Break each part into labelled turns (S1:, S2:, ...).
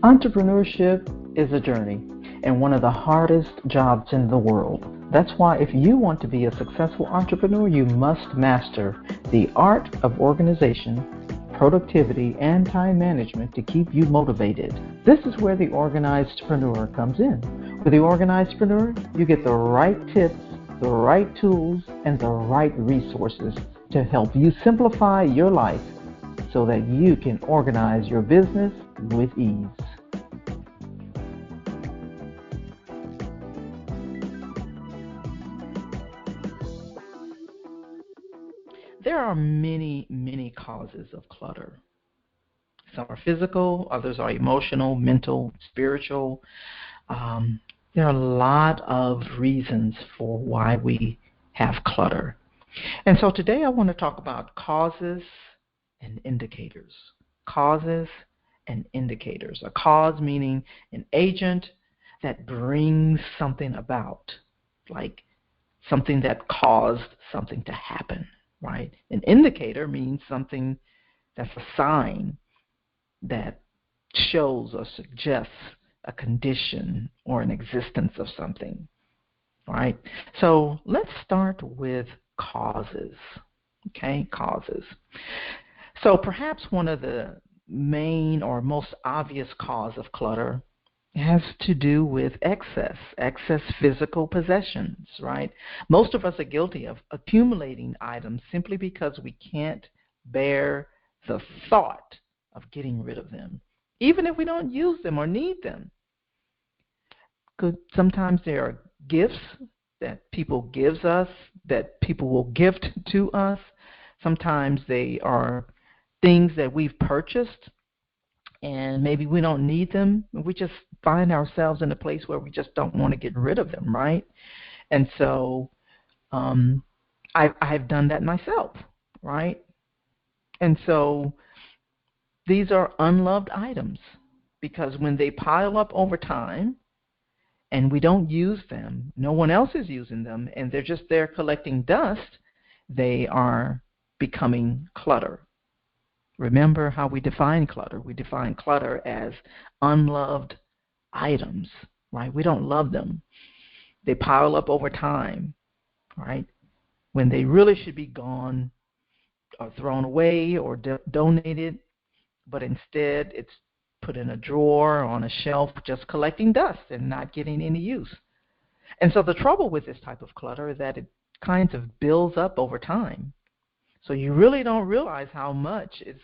S1: Entrepreneurship is a journey and one of the hardest jobs in the world. That's why if you want to be a successful entrepreneur, you must master the art of organization, productivity, and time management to keep you motivated. This is where the OrganizedPreneur comes in. With the OrganizedPreneur, you get the right tips, the right tools, and the right resources to help you simplify your life so that you can organize your business with ease. There are many causes of clutter. Some are physical, others are emotional, mental, spiritual. There are a lot of reasons for why we have clutter. And so today I want to talk about causes and indicators. Causes and indicators. A cause meaning an agent that brings something about, like something that caused something to happen, right? An indicator means something that's a sign that shows or suggests a condition or an existence of something, right? So let's start with causes, okay? Causes. So perhaps one of the main or most obvious cause of clutter has to do with excess physical possessions, right? Most of us are guilty of accumulating items simply because we can't bear the thought of getting rid of them, even if we don't use them or need them. Sometimes there are gifts that people gives us, that people will gift to us. Sometimes they are things that we've purchased and maybe we don't need them. We just find ourselves in a place where we just don't want to get rid of them, right? And so I've done that myself, right? And so these are unloved items because when they pile up over time and we don't use them, no one else is using them, and they're just there collecting dust, they are becoming clutter. Remember how we define clutter. We define clutter as unloved items, right? We don't love them. They pile up over time, right? When they really should be gone or thrown away or donated, but instead it's put in a drawer or on a shelf just collecting dust and not getting any use. And so the trouble with this type of clutter is that it kind of builds up over time. So you really don't realize how much it's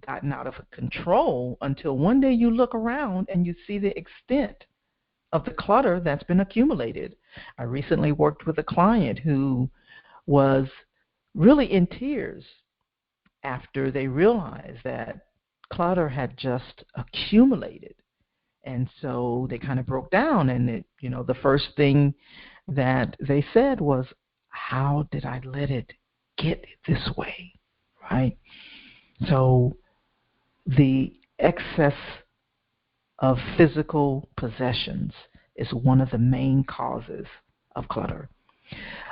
S1: gotten out of control until one day you look around and you see the extent of the clutter that's been accumulated. I recently worked with a client who was really in tears after they realized that clutter had just accumulated. And so they kind of broke down, and the first thing that they said was, how did I let it get this way, right? So the excess of physical possessions is one of the main causes of clutter.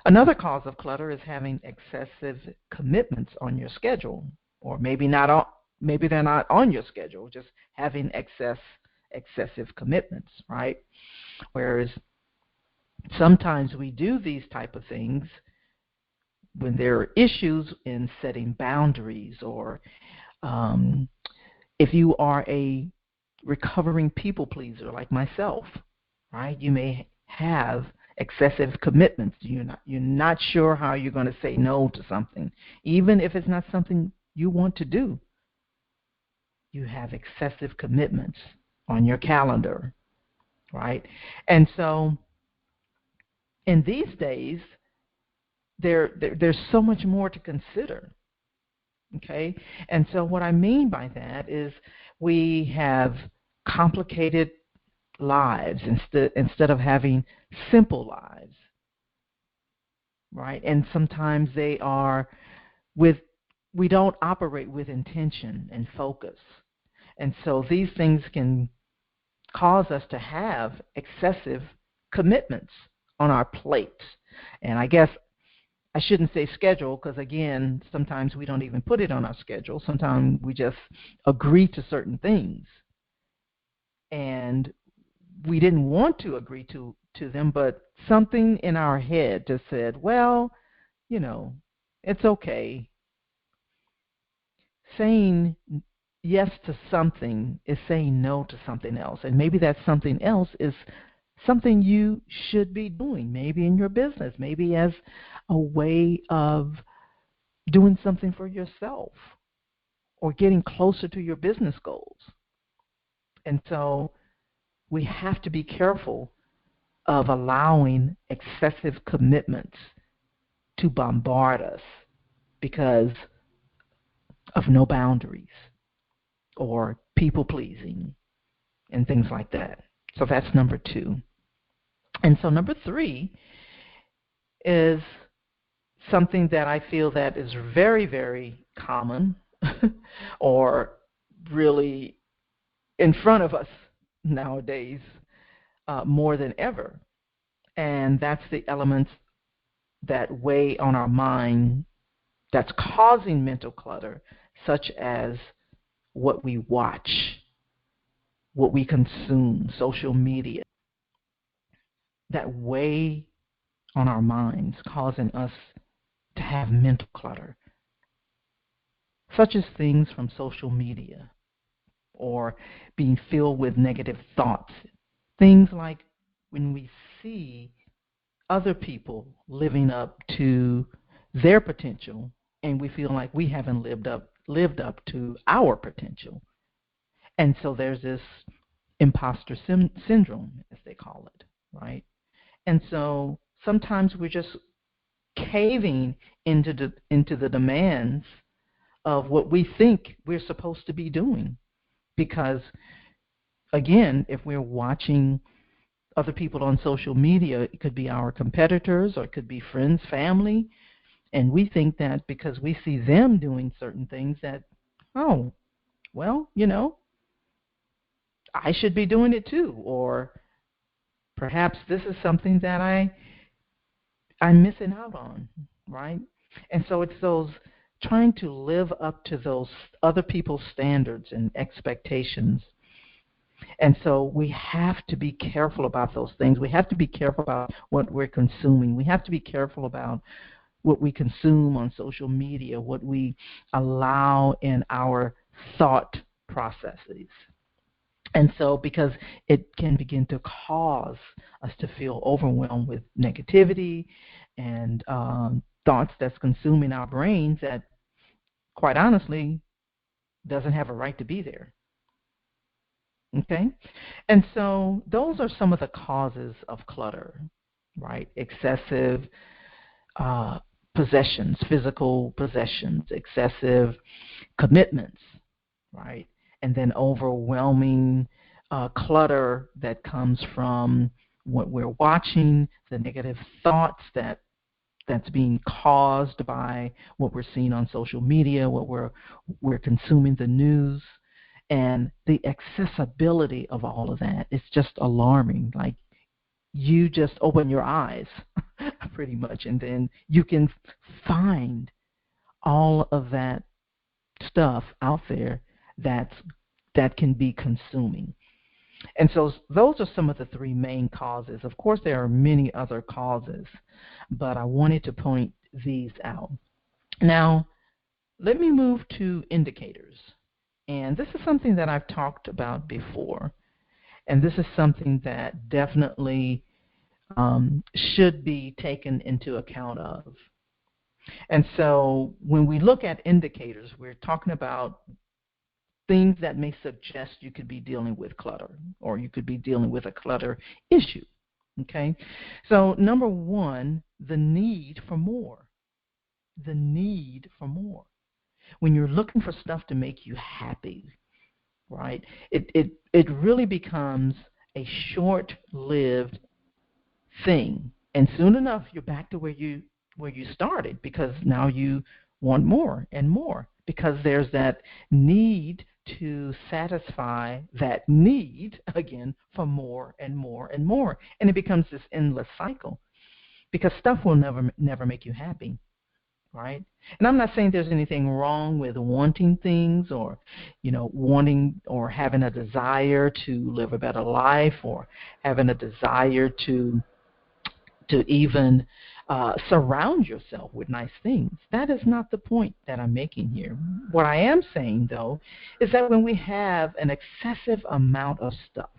S1: Another cause of clutter is having excessive commitments on your schedule, or maybe they're not on your schedule, just having excessive commitments, right? Whereas sometimes we do these type of things when there are issues in setting boundaries, or if you are a recovering people pleaser like myself, right? You may have excessive commitments. You're not sure how you're going to say no to something, even if it's not something you want to do. You have excessive commitments on your calendar, right? And so in these days, there's so much more to consider. Okay, and so what I mean by that is we have complicated lives instead of having simple lives, right? And sometimes we don't operate with intention and focus, and so these things can cause us to have excessive commitments on our plates. And I guess I shouldn't say schedule, because again, sometimes we don't even put it on our schedule. Sometimes we just agree to certain things. and we didn't want to agree to them, but something in our head just said, well, it's okay. Saying yes to something is saying no to something else. And maybe that something else is something you should be doing, maybe in your business, maybe as a way of doing something for yourself or getting closer to your business goals. And so we have to be careful of allowing excessive commitments to bombard us because of no boundaries or people pleasing and things like that. So that's number 2. And so number 3 is something that I feel that is very, very common or really in front of us nowadays more than ever. And that's the elements that weigh on our mind that's causing mental clutter, such as what we watch, what we consume, social media, that weigh on our minds, causing us to have mental clutter, such as things from social media or being filled with negative thoughts. Things like when we see other people living up to their potential and we feel like we haven't lived up to our potential. And so there's this imposter syndrome, as they call it, right? And so sometimes we're just caving into the demands of what we think we're supposed to be doing. Because, again, if we're watching other people on social media, it could be our competitors or it could be friends, family, and we think that because we see them doing certain things that, oh, well, I should be doing it too, or perhaps this is something that I'm missing out on, right? And so it's those trying to live up to those other people's standards and expectations. And so we have to be careful about those things. We have to be careful about what we're consuming. We have to be careful about what we consume on social media, what we allow in our thought processes. And so because it can begin to cause us to feel overwhelmed with negativity and thoughts that's consuming our brains that, quite honestly, doesn't have a right to be there. Okay? And so those are some of the causes of clutter, right? Excessive possessions, physical possessions, excessive commitments, right? And then overwhelming clutter that comes from what we're watching, the negative thoughts that's being caused by what we're seeing on social media, what we're consuming, the news, and the accessibility of all of that is just alarming. Like, you just open your eyes pretty much, and then you can find all of that stuff out there that can be consuming. And so those are some of the 3 main causes. Of course, there are many other causes, but I wanted to point these out. Now, let me move to indicators. And this is something that I've talked about before, and this is something that definitely should be taken into account of. And so when we look at indicators, we're talking about things that may suggest you could be dealing with clutter or you could be dealing with a clutter issue. Okay? So number 1, the need for more. The need for more. When you're looking for stuff to make you happy, right, it really becomes a short-lived thing. And soon enough, you're back to where you started, because now you want more and more, because there's that need to satisfy that need, again, for more and more and more. And it becomes this endless cycle, because stuff will never make you happy, right? And I'm not saying there's anything wrong with wanting things, or, wanting or having a desire to live a better life, or having a desire to even surround yourself with nice things. That is not the point that I'm making here. What I am saying, though, is that when we have an excessive amount of stuff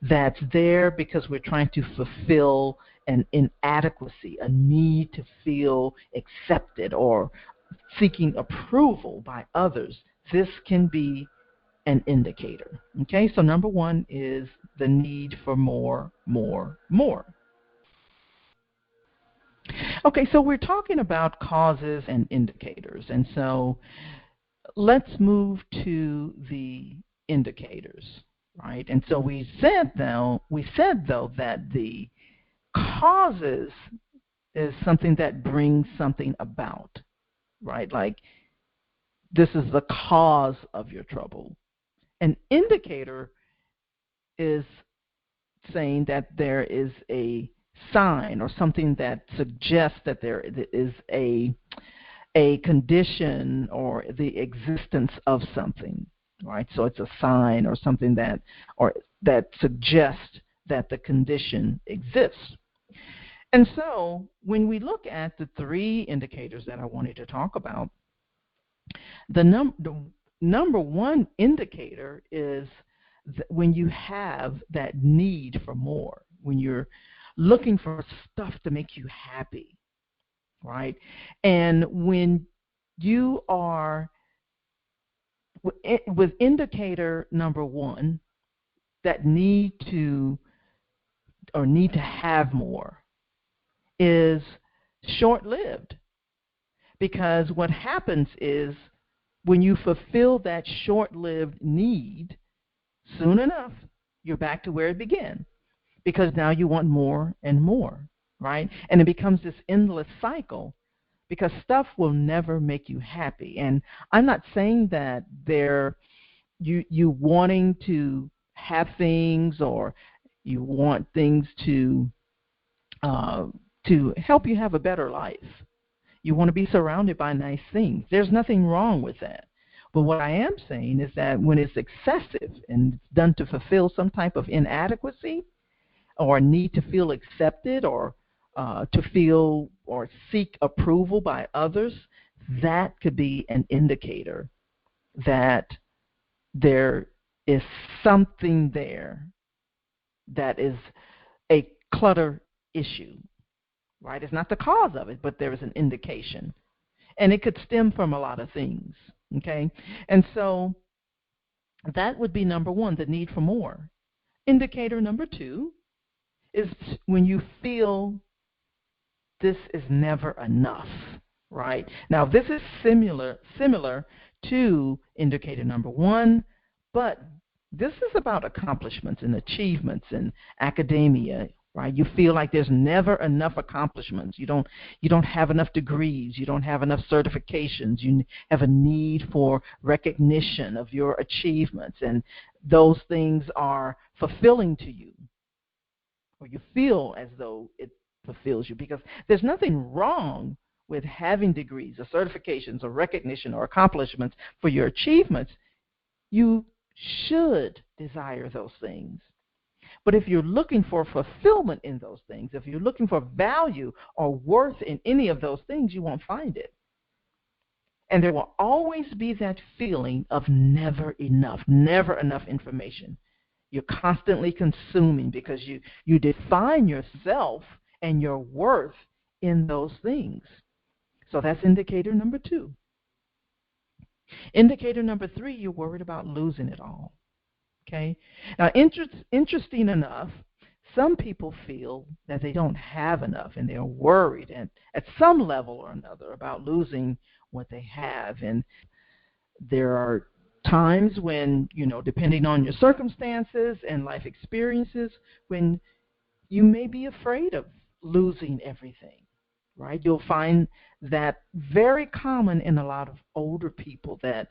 S1: that's there because we're trying to fulfill an inadequacy, a need to feel accepted, or seeking approval by others, this can be an indicator. Okay, so number one is the need for more, more, more. Okay, so we're talking about causes and indicators, and so let's move to the indicators, right? And so we said though that the causes is something that brings something about, right? Like, this is the cause of your trouble. An indicator is saying that there is a sign or something that suggests that there is a condition or the existence of something, right? So it's a sign or something that suggests that the condition exists. And so when we look at the three indicators that I wanted to talk about, the number one indicator is when you have that need for more, when you're looking for stuff to make you happy, right? And when you are with indicator number one, that need to have more is short-lived, because what happens is when you fulfill that short-lived need, soon enough you're back to where it began, because now you want more and more, right? And it becomes this endless cycle, because stuff will never make you happy. And I'm not saying that you wanting to have things, or you want things to help you have a better life. You want to be surrounded by nice things. There's nothing wrong with that. But what I am saying is that when it's excessive and it's done to fulfill some type of inadequacy, or a need to feel accepted, or to feel or seek approval by others, that could be an indicator that there is something there that is a clutter issue, right? It's not the cause of it, but there is an indication. And it could stem from a lot of things, okay? And so that would be number one, the need for more. Indicator number two is when you feel this is never enough, right? Now, this is similar to indicator number one, but this is about accomplishments and achievements in academia, right? You feel like there's never enough accomplishments. You don't have enough degrees. You don't have enough certifications. You have a need for recognition of your achievements, and those things are fulfilling to you, or you feel as though it fulfills you, because there's nothing wrong with having degrees or certifications or recognition or accomplishments for your achievements. You should desire those things. But if you're looking for fulfillment in those things, if you're looking for value or worth in any of those things, you won't find it. And there will always be that feeling of never enough information. You're constantly consuming because you define yourself and your worth in those things. So that's indicator number two. Indicator number three, you're worried about losing it all. Okay? Now, interesting enough, some people feel that they don't have enough, and they're worried and at some level or another about losing what they have. And there are times when, depending on your circumstances and life experiences, when you may be afraid of losing everything, right? You'll find that very common in a lot of older people that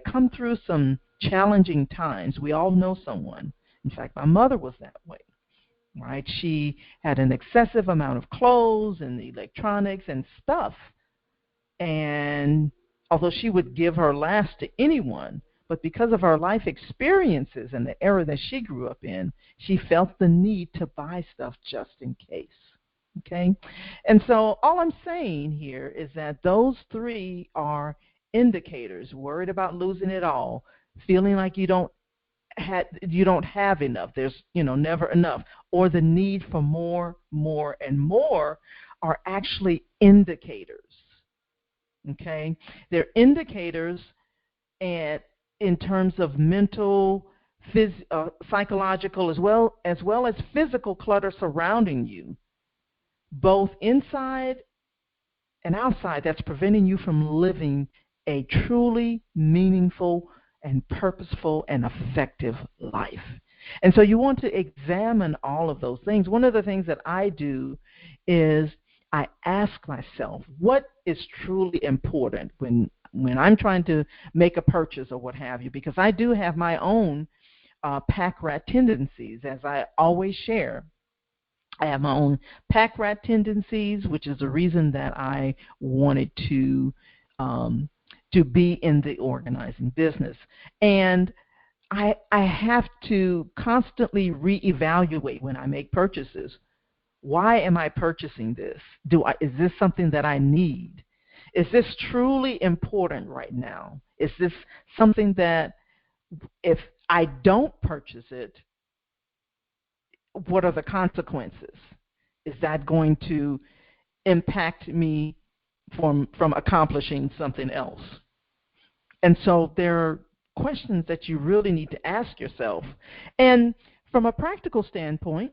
S1: come through some challenging times. We all know someone. In fact, my mother was that way, right? She had an excessive amount of clothes and electronics and stuff And although she would give her last to anyone, but because of her life experiences and the era that she grew up in, she felt the need to buy stuff just in case. Okay? And so all I'm saying here is that those three are indicators: worried about losing it all, feeling like you don't have enough, there's never enough, or the need for more, and more are actually indicators. Okay? They're indicators, and in terms of mental, psychological, as well as physical clutter surrounding you, both inside and outside, that's preventing you from living a truly meaningful and purposeful and effective life. And so you want to examine all of those things. One of the things that I do is I ask myself, what is truly important when I'm trying to make a purchase or what have you, because I do have my own pack rat tendencies, as I always share. I have my own pack rat tendencies, which is the reason that I wanted to be in the organizing business. And I have to constantly reevaluate when I make purchases. Why am I purchasing this? Is this something that I need? Is this truly important right now? Is this something that if I don't purchase it, what are the consequences? Is that going to impact me from accomplishing something else? And so there are questions that you really need to ask yourself. And from a practical standpoint,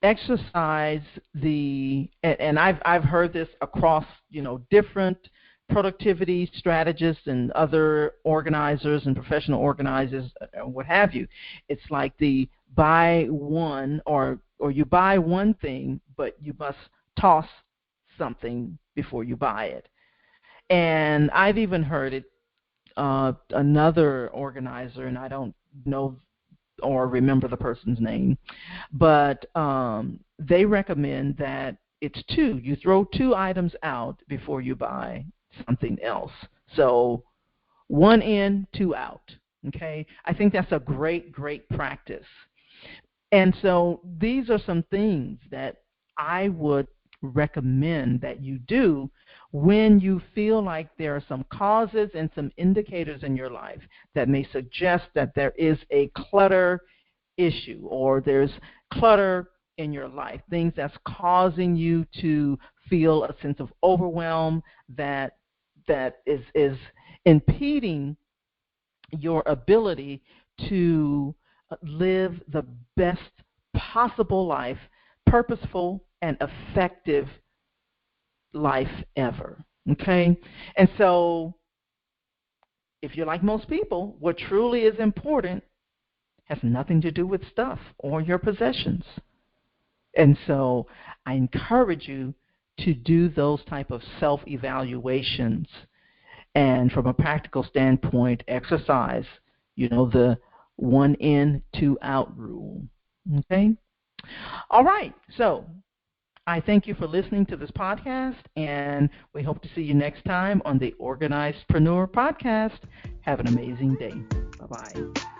S1: exercise and I've heard this across different productivity strategists and other organizers and professional organizers, what have you. It's like the buy one, or you buy one thing, but you must toss something before you buy it. And I've even heard it, another organizer, and I don't know or remember the person's name, but they recommend that it's two. You throw two items out before you buy something else. So one in, two out. Okay? I think that's a great, great practice. And so these are some things that I would recommend that you do when you feel like there are some causes and some indicators in your life that may suggest that there is a clutter issue, or there's clutter in your life, things that's causing you to feel a sense of overwhelm that is impeding your ability to live the best possible life, purposeful and effective life ever. Okay? And so if you're like most people, what truly is important has nothing to do with stuff or your possessions. And so I encourage you to do those type of self-evaluations, and from a practical standpoint, exercise, the one in, two out rule. Okay? All right. So I thank you for listening to this podcast, and we hope to see you next time on the OrganizedPreneur podcast. Have an amazing day. Bye-bye.